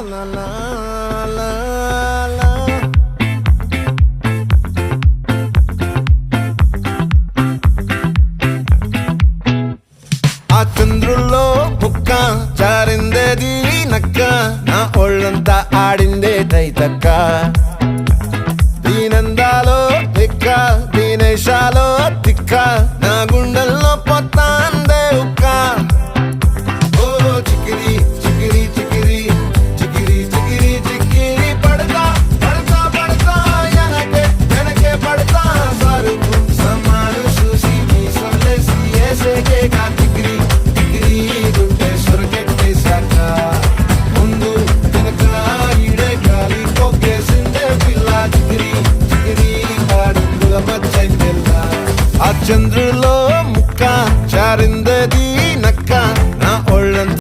la la la la la. ఆ చంద్రుల్లో బుక్క చారిందేది నక్క నా ఒళ్ళంతా ఆడిందే తైతక్క